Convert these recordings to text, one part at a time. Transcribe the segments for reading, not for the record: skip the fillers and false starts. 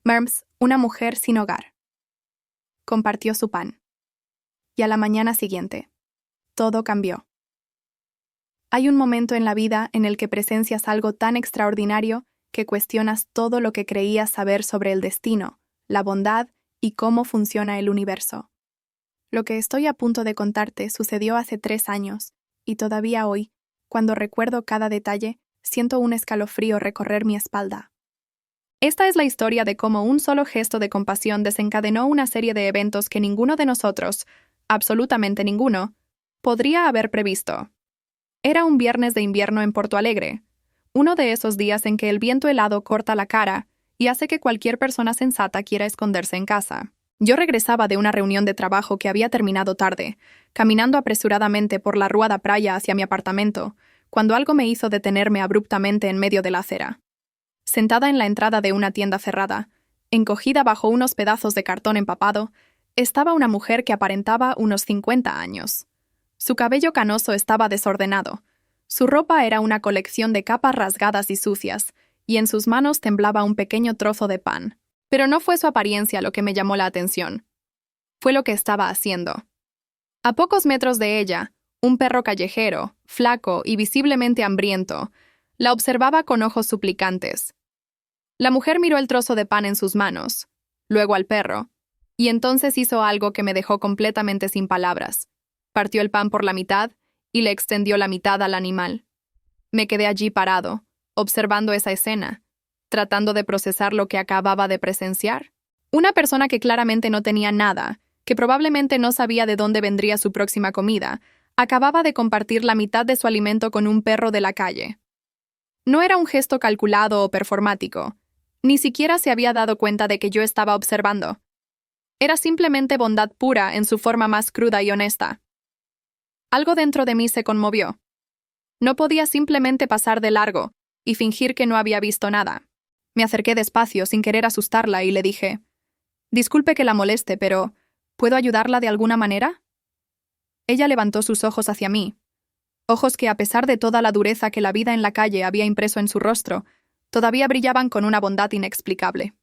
Merms, una mujer sin hogar. Compartió su pan. Y a la mañana siguiente, todo cambió. Hay un momento en la vida en el que presencias algo tan extraordinario que cuestionas todo lo que creías saber sobre el destino, la bondad y cómo funciona el universo. Lo que estoy a punto de contarte sucedió hace 3 años, y todavía hoy, cuando recuerdo cada detalle, siento un escalofrío recorrer mi espalda. Esta es la historia de cómo un solo gesto de compasión desencadenó una serie de eventos que ninguno de nosotros, absolutamente ninguno, podría haber previsto. Era un viernes de invierno en Porto Alegre, uno de esos días en que el viento helado corta la cara y hace que cualquier persona sensata quiera esconderse en casa. Yo regresaba de una reunión de trabajo que había terminado tarde, caminando apresuradamente por la Rua da Praia hacia mi apartamento, cuando algo me hizo detenerme abruptamente en medio de la acera. Sentada en la entrada de una tienda cerrada, encogida bajo unos pedazos de cartón empapado, estaba una mujer que aparentaba unos 50 años. Su cabello canoso estaba desordenado. Su ropa era una colección de capas rasgadas y sucias, y en sus manos temblaba un pequeño trozo de pan. Pero no fue su apariencia lo que me llamó la atención. Fue lo que estaba haciendo. A pocos metros de ella, un perro callejero, flaco y visiblemente hambriento, la observaba con ojos suplicantes. La mujer miró el trozo de pan en sus manos, luego al perro, y entonces hizo algo que me dejó completamente sin palabras. Partió el pan por la mitad y le extendió la mitad al animal. Me quedé allí parado, observando esa escena, tratando de procesar lo que acababa de presenciar. Una persona que claramente no tenía nada, que probablemente no sabía de dónde vendría su próxima comida, acababa de compartir la mitad de su alimento con un perro de la calle. No era un gesto calculado o performático. Ni siquiera se había dado cuenta de que yo estaba observando. Era simplemente bondad pura en su forma más cruda y honesta. Algo dentro de mí se conmovió. No podía simplemente pasar de largo y fingir que no había visto nada. Me acerqué despacio sin querer asustarla y le dije: «Disculpe que la moleste, pero ¿puedo ayudarla de alguna manera?» Ella levantó sus ojos hacia mí, ojos que, a pesar de toda la dureza que la vida en la calle había impreso en su rostro, todavía brillaban con una bondad inexplicable.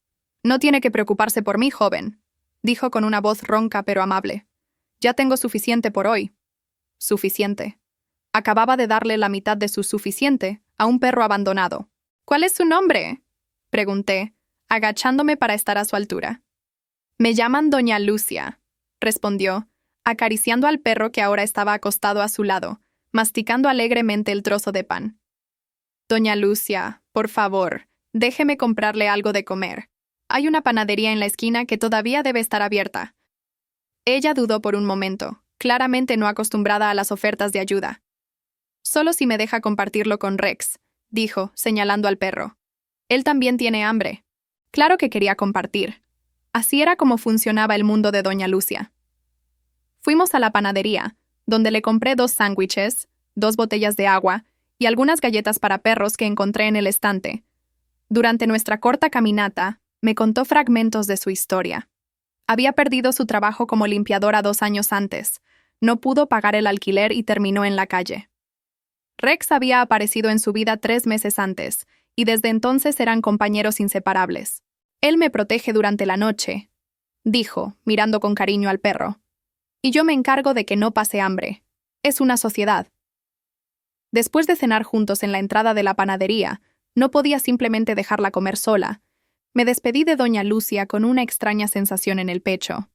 «No tiene que preocuparse por mí, joven», dijo con una voz ronca pero amable. «Ya tengo suficiente por hoy». Suficiente. Acababa de darle la mitad de su suficiente a un perro abandonado. «¿Cuál es su nombre?», pregunté, agachándome para estar a su altura. «Me llaman Doña Lucia», respondió, acariciando al perro que ahora estaba acostado a su lado, masticando alegremente el trozo de pan. «Doña Lucia, por favor, déjeme comprarle algo de comer. Hay una panadería en la esquina que todavía debe estar abierta». Ella dudó por un momento, claramente no acostumbrada a las ofertas de ayuda. «Solo si me deja compartirlo con Rex», dijo, señalando al perro. «Él también tiene hambre». Claro que quería compartir. Así era como funcionaba el mundo de Doña Lucia. Fuimos a la panadería, donde le compré 2 sándwiches, 2 botellas de agua y algunas galletas para perros que encontré en el estante. Durante nuestra corta caminata, me contó fragmentos de su historia. Había perdido su trabajo como limpiadora 2 años antes, no pudo pagar el alquiler y terminó en la calle. Rex había aparecido en su vida 3 meses antes, y desde entonces eran compañeros inseparables. «Él me protege durante la noche», dijo, mirando con cariño al perro. «Y yo me encargo de que no pase hambre. Es una sociedad». Después de cenar juntos en la entrada de la panadería, no podía simplemente dejarla comer sola. Me despedí de Doña Lucia con una extraña sensación en el pecho.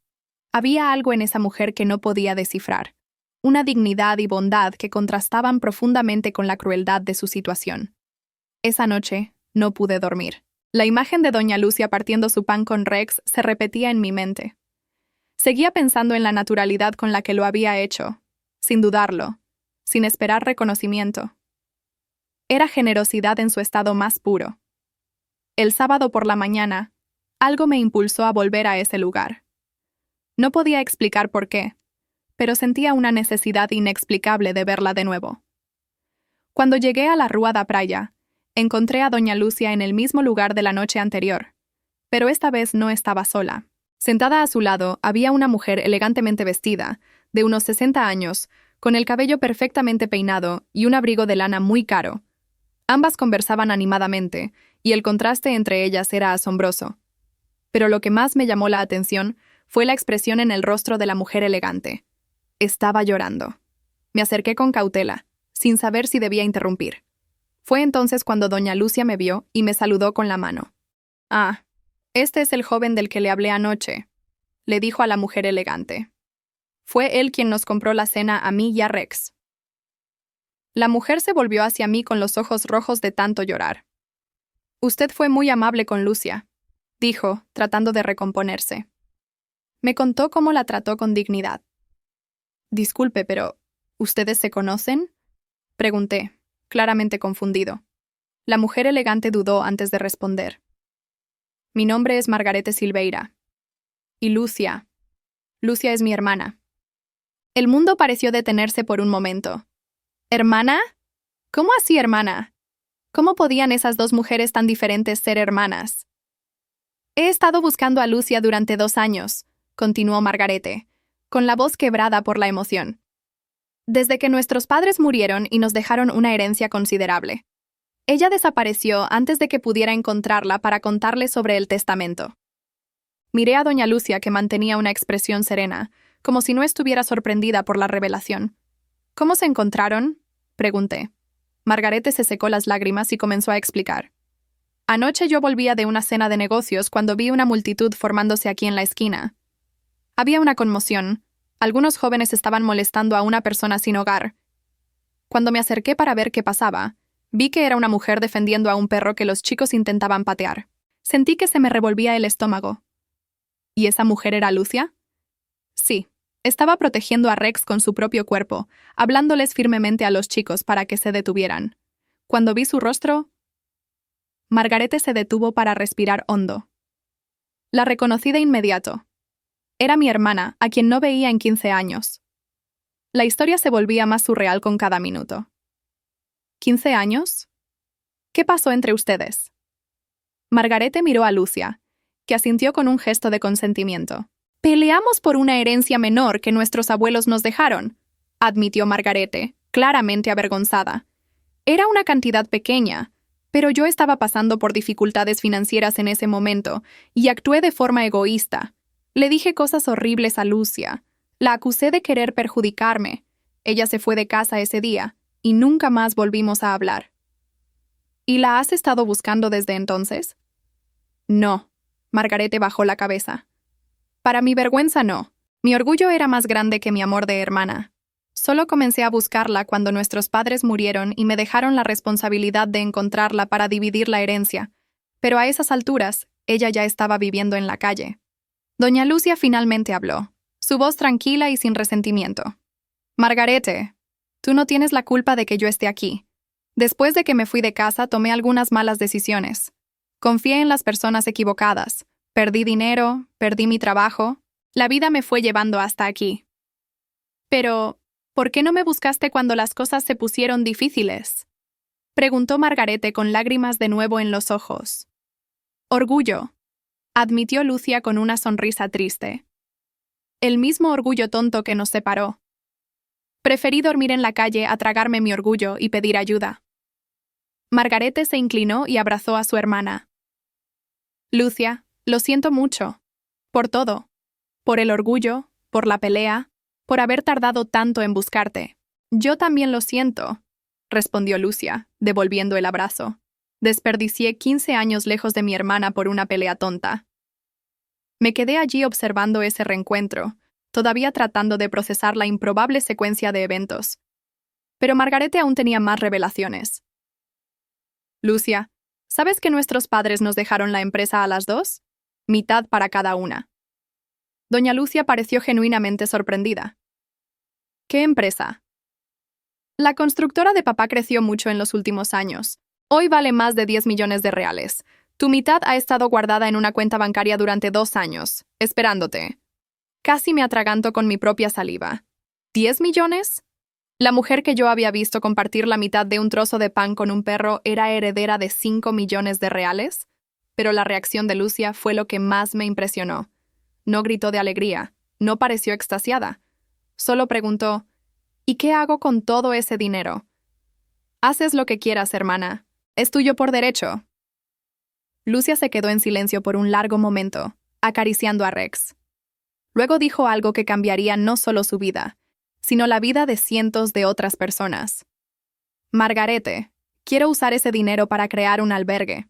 Había algo en esa mujer que no podía descifrar. Una dignidad y bondad que contrastaban profundamente con la crueldad de su situación. Esa noche no pude dormir. La imagen de Doña Lucia partiendo su pan con Rex se repetía en mi mente. Seguía pensando en la naturalidad con la que lo había hecho, sin dudarlo, sin esperar reconocimiento. Era generosidad en su estado más puro. El sábado por la mañana, algo me impulsó a volver a ese lugar. No podía explicar por qué, pero sentía una necesidad inexplicable de verla de nuevo. Cuando llegué a la Rua da Praia, encontré a Doña Lucia en el mismo lugar de la noche anterior, pero esta vez no estaba sola. Sentada a su lado había una mujer elegantemente vestida, de unos 60 años, con el cabello perfectamente peinado y un abrigo de lana muy caro. Ambas conversaban animadamente, y el contraste entre ellas era asombroso. Pero lo que más me llamó la atención fue la expresión en el rostro de la mujer elegante. Estaba llorando. Me acerqué con cautela, sin saber si debía interrumpir. Fue entonces cuando doña Lucia me vio y me saludó con la mano. «Ah, este es el joven del que le hablé anoche», le dijo a la mujer elegante. «Fue él quien nos compró la cena a mí y a Rex». La mujer se volvió hacia mí con los ojos rojos de tanto llorar. «Usted fue muy amable con Lucia», dijo, tratando de recomponerse. Me contó cómo la trató con dignidad. «Disculpe, pero ¿ustedes se conocen?», pregunté, claramente confundido. La mujer elegante dudó antes de responder. «Mi nombre es Margarete Silveira. Y Lucia. Lucia es mi hermana». El mundo pareció detenerse por un momento. ¿Hermana? ¿Cómo así, hermana? ¿Cómo podían esas dos mujeres tan diferentes ser hermanas? «He estado buscando a Lucia durante 2 años», continuó Margarete, con la voz quebrada por la emoción. «Desde que nuestros padres murieron y nos dejaron una herencia considerable. Ella desapareció antes de que pudiera encontrarla para contarle sobre el testamento». Miré a doña Lucia, que mantenía una expresión serena, como si no estuviera sorprendida por la revelación. «¿Cómo se encontraron?», pregunté. Margarete se secó las lágrimas y comenzó a explicar. «Anoche yo volvía de una cena de negocios cuando vi una multitud formándose aquí en la esquina. Había una conmoción. Algunos jóvenes estaban molestando a una persona sin hogar. Cuando me acerqué para ver qué pasaba, vi que era una mujer defendiendo a un perro que los chicos intentaban patear. Sentí que se me revolvía el estómago». «¿Y esa mujer era Lucia?». «Sí. Estaba protegiendo a Rex con su propio cuerpo, hablándoles firmemente a los chicos para que se detuvieran. Cuando vi su rostro...». Margarete se detuvo para respirar hondo. La reconocí de inmediato. Era mi hermana, a quien no veía en 15 años. La historia se volvía más surreal con cada minuto. ¿15 años? ¿Qué pasó entre ustedes? Margarete miró a Lucia, que asintió con un gesto de consentimiento. «Peleamos por una herencia menor que nuestros abuelos nos dejaron», admitió Margarete, claramente avergonzada. «Era una cantidad pequeña, pero yo estaba pasando por dificultades financieras en ese momento y actué de forma egoísta. Le dije cosas horribles a Lucia. La acusé de querer perjudicarme. Ella se fue de casa ese día y nunca más volvimos a hablar». «¿Y la has estado buscando desde entonces?». «No», Margarete bajó la cabeza. «Para mi vergüenza no. Mi orgullo era más grande que mi amor de hermana. Solo comencé a buscarla cuando nuestros padres murieron y me dejaron la responsabilidad de encontrarla para dividir la herencia. Pero a esas alturas, ella ya estaba viviendo en la calle». Doña Lucia finalmente habló, su voz tranquila y sin resentimiento. «Margarete, tú no tienes la culpa de que yo esté aquí. Después de que me fui de casa, tomé algunas malas decisiones. Confié en las personas equivocadas. Perdí dinero, perdí mi trabajo. La vida me fue llevando hasta aquí. Pero, ¿por qué no me buscaste cuando las cosas se pusieron difíciles?», preguntó Margarete con lágrimas de nuevo en los ojos. «Orgullo», admitió Lucia con una sonrisa triste. «El mismo orgullo tonto que nos separó. Preferí dormir en la calle a tragarme mi orgullo y pedir ayuda». Margarete se inclinó y abrazó a su hermana. «Lucia, lo siento mucho. Por todo. Por el orgullo, por la pelea, por haber tardado tanto en buscarte». «Yo también lo siento», respondió Lucia, devolviendo el abrazo. «Desperdicié 15 años lejos de mi hermana por una pelea tonta». Me quedé allí observando ese reencuentro, todavía tratando de procesar la improbable secuencia de eventos. Pero Margarete aún tenía más revelaciones. «Lucia, ¿sabes que nuestros padres nos dejaron la empresa a las 2? Mitad para cada una». Doña Lucia pareció genuinamente sorprendida. «¿Qué empresa?». «La constructora de papá creció mucho en los últimos años. Hoy vale más de 10 millones de reales. Tu mitad ha estado guardada en una cuenta bancaria durante 2 años, esperándote». Casi me atraganto con mi propia saliva. ¿10 millones? La mujer que yo había visto compartir la mitad de un trozo de pan con un perro era heredera de 5 millones de reales. Pero la reacción de Lucia fue lo que más me impresionó. No gritó de alegría, no pareció extasiada. Solo preguntó, «¿Y qué hago con todo ese dinero?». «Haces lo que quieras, hermana. Es tuyo por derecho». Lucia se quedó en silencio por un largo momento, acariciando a Rex. Luego dijo algo que cambiaría no solo su vida, sino la vida de cientos de otras personas. Margarete, quiero usar ese dinero para crear un albergue.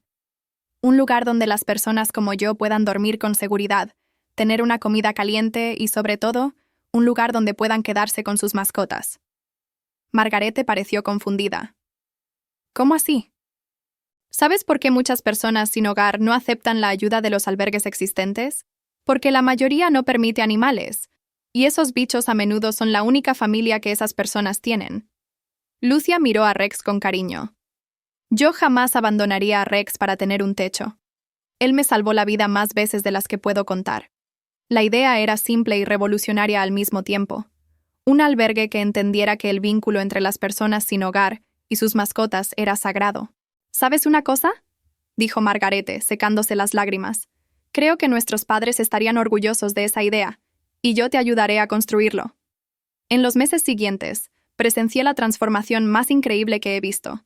Un lugar donde las personas como yo puedan dormir con seguridad, tener una comida caliente y, sobre todo, un lugar donde puedan quedarse con sus mascotas. Margarete pareció confundida. ¿Cómo así? ¿Sabes por qué muchas personas sin hogar no aceptan la ayuda de los albergues existentes? Porque la mayoría no permite animales, y esos bichos a menudo son la única familia que esas personas tienen. Lucia miró a Rex con cariño. Yo jamás abandonaría a Rex para tener un techo. Él me salvó la vida más veces de las que puedo contar. La idea era simple y revolucionaria al mismo tiempo. Un albergue que entendiera que el vínculo entre las personas sin hogar y sus mascotas era sagrado. ¿Sabes una cosa?, dijo Margarete, secándose las lágrimas. Creo que nuestros padres estarían orgullosos de esa idea, y yo te ayudaré a construirlo. En los meses siguientes, presencié la transformación más increíble que he visto.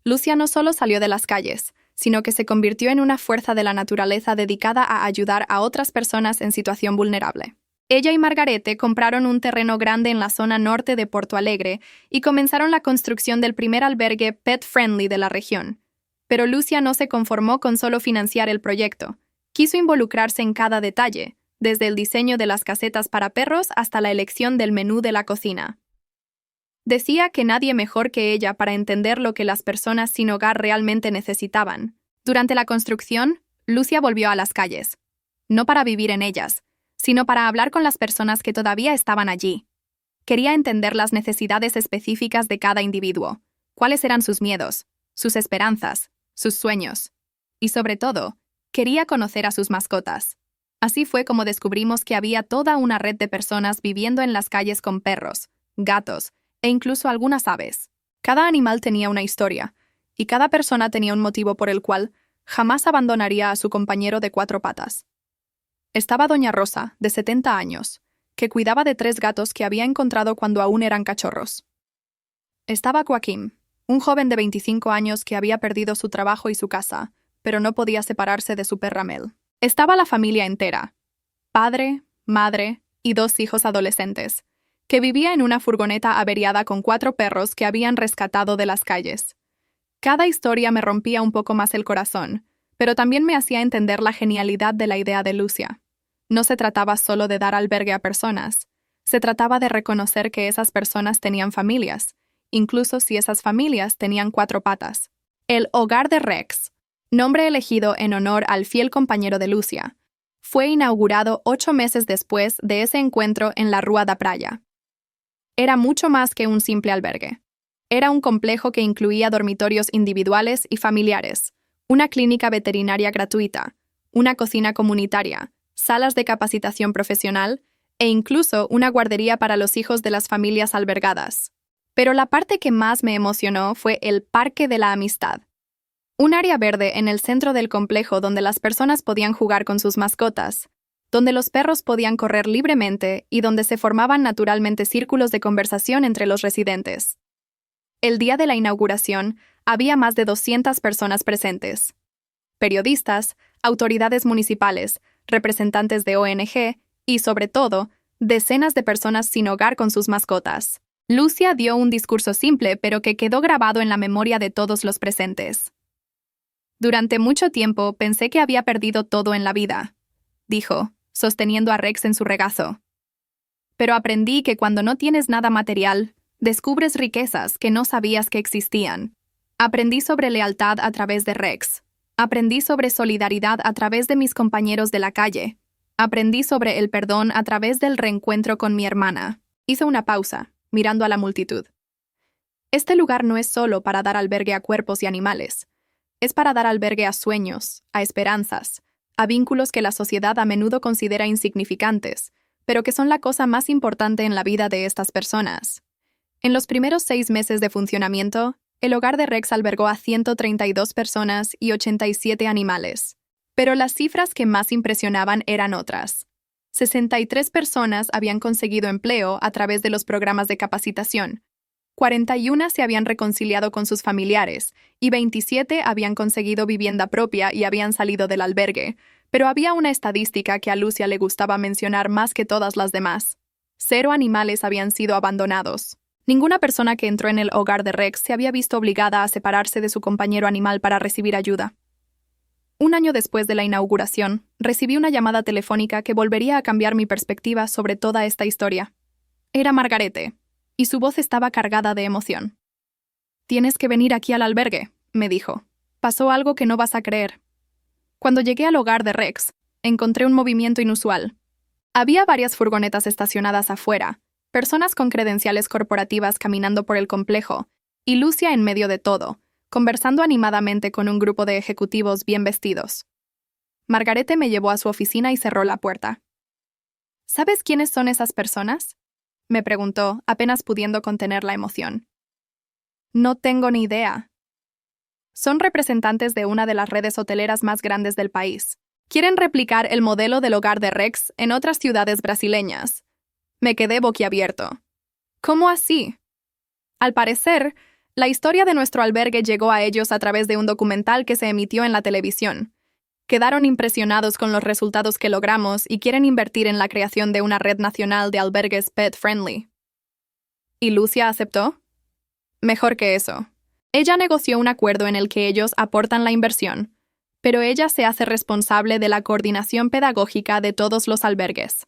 Lucia no solo salió de las calles, sino que se convirtió en una fuerza de la naturaleza dedicada a ayudar a otras personas en situación vulnerable. Ella y Margarete compraron un terreno grande en la zona norte de Porto Alegre y comenzaron la construcción del primer albergue pet-friendly de la región. Pero Lucia no se conformó con solo financiar el proyecto. Quiso involucrarse en cada detalle, desde el diseño de las casetas para perros hasta la elección del menú de la cocina. Decía que nadie mejor que ella para entender lo que las personas sin hogar realmente necesitaban. Durante la construcción, Lucia volvió a las calles. No para vivir en ellas, sino para hablar con las personas que todavía estaban allí. Quería entender las necesidades específicas de cada individuo, cuáles eran sus miedos, sus esperanzas, sus sueños. Y sobre todo, quería conocer a sus mascotas. Así fue como descubrimos que había toda una red de personas viviendo en las calles con perros, gatos e incluso algunas aves. Cada animal tenía una historia, y cada persona tenía un motivo por el cual jamás abandonaría a su compañero de 4 patas. Estaba Doña Rosa, de 70 años, que cuidaba de 3 gatos que había encontrado cuando aún eran cachorros. Estaba Joaquín, un joven de 25 años que había perdido su trabajo y su casa, pero no podía separarse de su perra Mel. Estaba la familia entera, padre, madre y 2 hijos adolescentes, que vivía en una furgoneta averiada con 4 perros que habían rescatado de las calles. Cada historia me rompía un poco más el corazón, pero también me hacía entender la genialidad de la idea de Lucia. No se trataba solo de dar albergue a personas, se trataba de reconocer que esas personas tenían familias, incluso si esas familias tenían 4 patas. El Hogar de Rex, nombre elegido en honor al fiel compañero de Lucia, fue inaugurado 8 meses después de ese encuentro en la Rua da Praia. Era mucho más que un simple albergue. Era un complejo que incluía dormitorios individuales y familiares, una clínica veterinaria gratuita, una cocina comunitaria, salas de capacitación profesional e incluso una guardería para los hijos de las familias albergadas. Pero la parte que más me emocionó fue el Parque de la Amistad. Un área verde en el centro del complejo donde las personas podían jugar con sus mascotas, donde los perros podían correr libremente y donde se formaban naturalmente círculos de conversación entre los residentes. El día de la inauguración, había más de 200 personas presentes. Periodistas, autoridades municipales, representantes de ONG y, sobre todo, decenas de personas sin hogar con sus mascotas. Lucia dio un discurso simple pero que quedó grabado en la memoria de todos los presentes. Durante mucho tiempo pensé que había perdido todo en la vida, dijo, sosteniendo a Rex en su regazo. Pero aprendí que cuando no tienes nada material, descubres riquezas que no sabías que existían. Aprendí sobre lealtad a través de Rex. Aprendí sobre solidaridad a través de mis compañeros de la calle. Aprendí sobre el perdón a través del reencuentro con mi hermana. Hizo una pausa, mirando a la multitud. Este lugar no es solo para dar albergue a cuerpos y animales. Es para dar albergue a sueños, a esperanzas, a vínculos que la sociedad a menudo considera insignificantes, pero que son la cosa más importante en la vida de estas personas. En los primeros 6 meses de funcionamiento, el hogar de Rex albergó a 132 personas y 87 animales. Pero las cifras que más impresionaban eran otras. 63 personas habían conseguido empleo a través de los programas de capacitación, 41 se habían reconciliado con sus familiares y 27 habían conseguido vivienda propia y habían salido del albergue, Pero había una estadística que a Lucia le gustaba mencionar más que todas las demás. 0 animales habían sido abandonados. Ninguna persona que entró en el hogar de Rex se había visto obligada a separarse de su compañero animal para recibir ayuda. Un año después de la inauguración, recibí una llamada telefónica que volvería a cambiar mi perspectiva sobre toda esta historia. Era Margarete, y su voz estaba cargada de emoción. «Tienes que venir aquí al albergue», me dijo. «Pasó algo que no vas a creer». Cuando llegué al hogar de Rex, encontré un movimiento inusual. Había varias furgonetas estacionadas afuera, personas con credenciales corporativas caminando por el complejo, y Lucia en medio de todo, conversando animadamente con un grupo de ejecutivos bien vestidos. Margarete me llevó a su oficina y cerró la puerta. «¿Sabes quiénes son esas personas?», me preguntó, apenas pudiendo contener la emoción. «No tengo ni idea». «Son representantes de una de las redes hoteleras más grandes del país. Quieren replicar el modelo del hogar de Rex en otras ciudades brasileñas». Me quedé boquiabierto. «¿Cómo así?». Al parecer, la historia de nuestro albergue llegó a ellos a través de un documental que se emitió en la televisión. Quedaron impresionados con los resultados que logramos y quieren invertir en la creación de una red nacional de albergues pet-friendly. ¿Y Lucia aceptó? Mejor que eso. Ella negoció un acuerdo en el que ellos aportan la inversión, pero ella se hace responsable de la coordinación pedagógica de todos los albergues.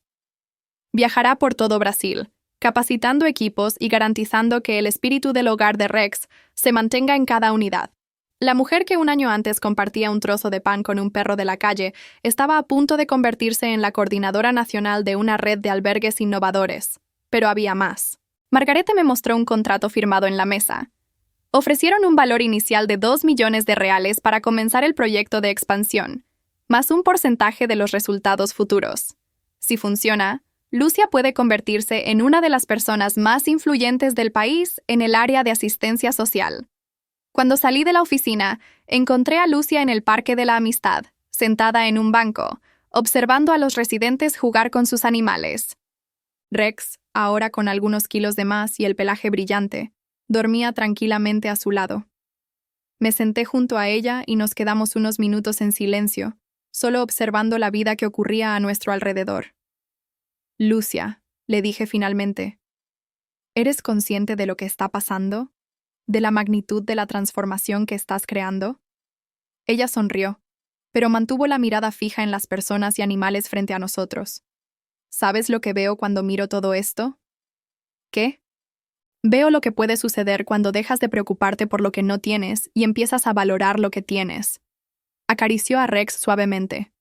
Viajará por todo Brasil, capacitando equipos y garantizando que el espíritu del hogar de Rex se mantenga en cada unidad. La mujer que un año antes compartía un trozo de pan con un perro de la calle estaba a punto de convertirse en la coordinadora nacional de una red de albergues innovadores. Pero había más. Margarete me mostró un contrato firmado en la mesa. Ofrecieron un valor inicial de 2 millones de reales para comenzar el proyecto de expansión, más un porcentaje de los resultados futuros. Si funciona, Lucia puede convertirse en una de las personas más influyentes del país en el área de asistencia social. Cuando salí de la oficina, encontré a Lucia en el Parque de la Amistad, sentada en un banco, observando a los residentes jugar con sus animales. Rex, ahora con algunos kilos de más y el pelaje brillante, dormía tranquilamente a su lado. Me senté junto a ella y nos quedamos unos minutos en silencio, solo observando la vida que ocurría a nuestro alrededor. «Lucia», le dije finalmente, «¿eres consciente de lo que está pasando? ¿De la magnitud de la transformación que estás creando?». Ella sonrió, pero mantuvo la mirada fija en las personas y animales frente a nosotros. «¿Sabes lo que veo cuando miro todo esto?». «¿Qué?». «Veo lo que puede suceder cuando dejas de preocuparte por lo que no tienes y empiezas a valorar lo que tienes». Acarició a Rex suavemente.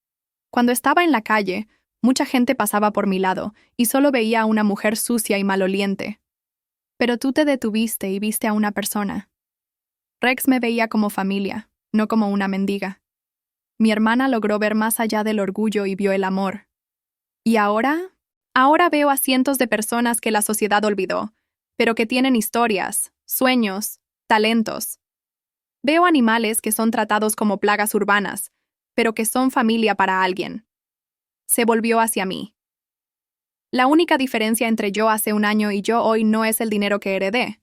«Cuando estaba en la calle, mucha gente pasaba por mi lado y solo veía a una mujer sucia y maloliente. Pero tú te detuviste y viste a una persona. Rex me veía como familia, no como una mendiga. Mi hermana logró ver más allá del orgullo y vio el amor. ¿Y ahora? Ahora veo a cientos de personas que la sociedad olvidó, pero que tienen historias, sueños, talentos. Veo animales que son tratados como plagas urbanas, pero que son familia para alguien». Se volvió hacia mí. «La única diferencia entre yo hace un año y yo hoy no es el dinero que heredé,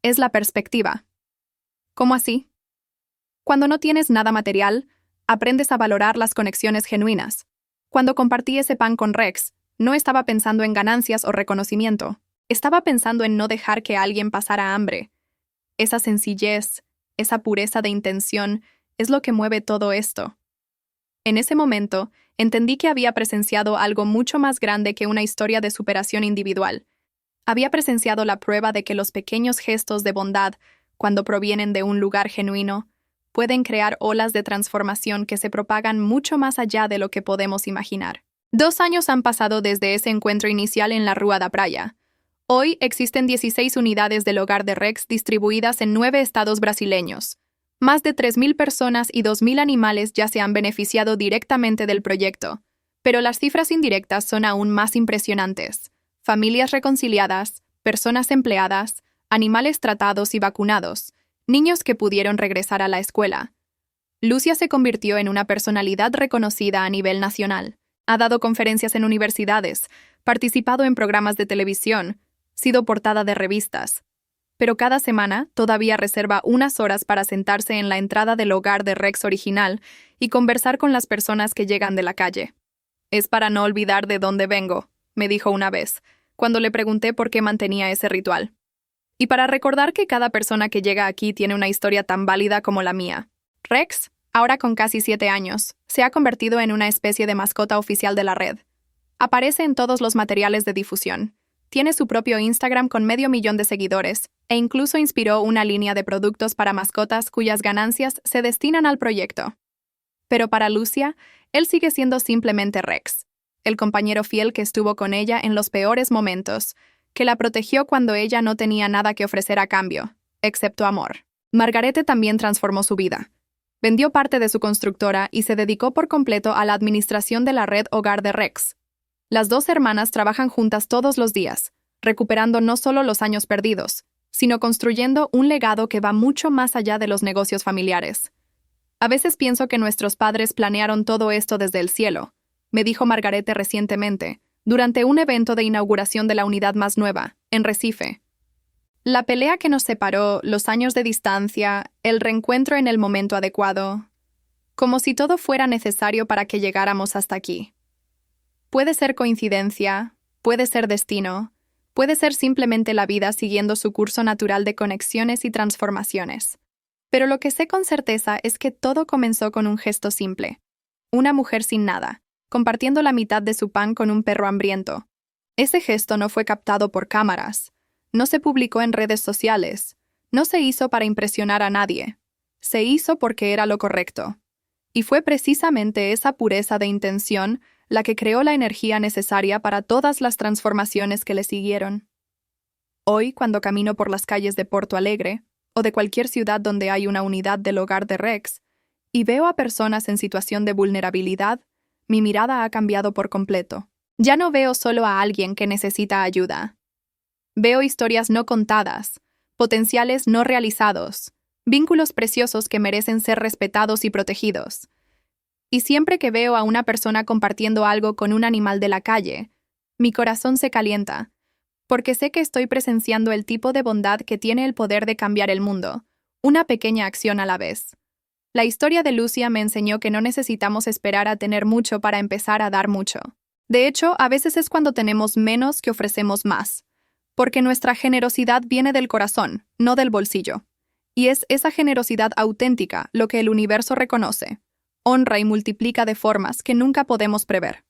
es la perspectiva». «¿Cómo así?». «Cuando no tienes nada material, aprendes a valorar las conexiones genuinas. Cuando compartí ese pan con Rex, no estaba pensando en ganancias o reconocimiento. Estaba pensando en no dejar que alguien pasara hambre. Esa sencillez, esa pureza de intención, es lo que mueve todo esto». En ese momento, entendí que había presenciado algo mucho más grande que una historia de superación individual. Había presenciado la prueba de que los pequeños gestos de bondad, cuando provienen de un lugar genuino, pueden crear olas de transformación que se propagan mucho más allá de lo que podemos imaginar. 2 años han pasado desde ese encuentro inicial en la Rua da Praia. Hoy existen 16 unidades del hogar de Rex distribuidas en 9 estados brasileños. Más de 3.000 personas y 2.000 animales ya se han beneficiado directamente del proyecto, pero las cifras indirectas son aún más impresionantes. Familias reconciliadas, personas empleadas, animales tratados y vacunados, niños que pudieron regresar a la escuela. Lucia se convirtió en una personalidad reconocida a nivel nacional. Ha dado conferencias en universidades, participado en programas de televisión, sido portada de revistas. pero cada semana todavía reserva unas horas para sentarse en la entrada del hogar de Rex original y conversar con las personas que llegan de la calle. «Es para no olvidar de dónde vengo», me dijo una vez, cuando le pregunté por qué mantenía ese ritual. «Y para recordar que cada persona que llega aquí tiene una historia tan válida como la mía». Rex, ahora con casi 7 años, se ha convertido en una especie de mascota oficial de la red. Aparece en todos los materiales de difusión. Tiene su propio Instagram con 500,000 de seguidores, e incluso inspiró una línea de productos para mascotas cuyas ganancias se destinan al proyecto. Pero para Lucia, él sigue siendo simplemente Rex, el compañero fiel que estuvo con ella en los peores momentos, que la protegió cuando ella no tenía nada que ofrecer a cambio, excepto amor. Margarete también transformó su vida. Vendió parte de su constructora y se dedicó por completo a la administración de la red Hogar de Rex. Las dos hermanas trabajan juntas todos los días, recuperando no solo los años perdidos, sino construyendo un legado que va mucho más allá de los negocios familiares. «A veces pienso que nuestros padres planearon todo esto desde el cielo», me dijo Margarete recientemente, durante un evento de inauguración de la unidad más nueva, en Recife. La pelea que nos separó, los años de distancia, el reencuentro en el momento adecuado, como si todo fuera necesario para que llegáramos hasta aquí. Puede ser coincidencia, puede ser destino, puede ser simplemente la vida siguiendo su curso natural de conexiones y transformaciones. Pero lo que sé con certeza es que todo comenzó con un gesto simple. Una mujer sin nada, compartiendo la mitad de su pan con un perro hambriento. Ese gesto no fue captado por cámaras, no se publicó en redes sociales, no se hizo para impresionar a nadie. Se hizo porque era lo correcto. Y fue precisamente esa pureza de intención la que creó la energía necesaria para todas las transformaciones que le siguieron. Hoy, cuando camino por las calles de Porto Alegre, o de cualquier ciudad donde hay una unidad del hogar de Rex, y veo a personas en situación de vulnerabilidad, mi mirada ha cambiado por completo. Ya no veo solo a alguien que necesita ayuda. Veo historias no contadas, potenciales no realizados, vínculos preciosos que merecen ser respetados y protegidos. Y siempre que veo a una persona compartiendo algo con un animal de la calle, mi corazón se calienta, porque sé que estoy presenciando el tipo de bondad que tiene el poder de cambiar el mundo, una pequeña acción a la vez. La historia de Lucia me enseñó que no necesitamos esperar a tener mucho para empezar a dar mucho. De hecho, a veces es cuando tenemos menos que ofrecemos más, porque nuestra generosidad viene del corazón, no del bolsillo. Y es esa generosidad auténtica lo que el universo reconoce, honra y multiplica de formas que nunca podemos prever.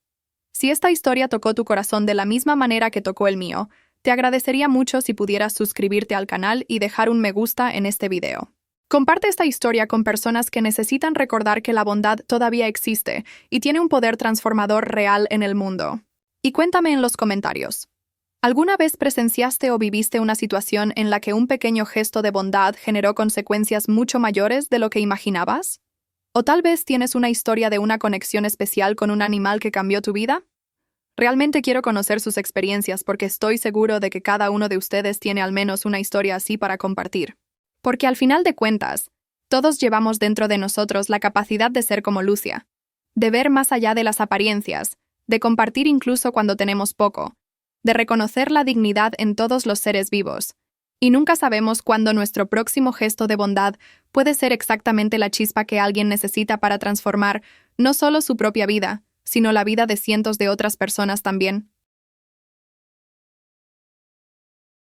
Si esta historia tocó tu corazón de la misma manera que tocó el mío, te agradecería mucho si pudieras suscribirte al canal y dejar un me gusta en este video. Comparte esta historia con personas que necesitan recordar que la bondad todavía existe y tiene un poder transformador real en el mundo. Y cuéntame en los comentarios. ¿Alguna vez presenciaste o viviste una situación en la que un pequeño gesto de bondad generó consecuencias mucho mayores de lo que imaginabas? ¿O tal vez tienes una historia de una conexión especial con un animal que cambió tu vida? Realmente quiero conocer sus experiencias porque estoy seguro de que cada uno de ustedes tiene al menos una historia así para compartir. Porque al final de cuentas, todos llevamos dentro de nosotros la capacidad de ser como Lucia, de ver más allá de las apariencias, de compartir incluso cuando tenemos poco, de reconocer la dignidad en todos los seres vivos. Y nunca sabemos cuándo nuestro próximo gesto de bondad puede ser exactamente la chispa que alguien necesita para transformar no solo su propia vida, sino la vida de cientos de otras personas también.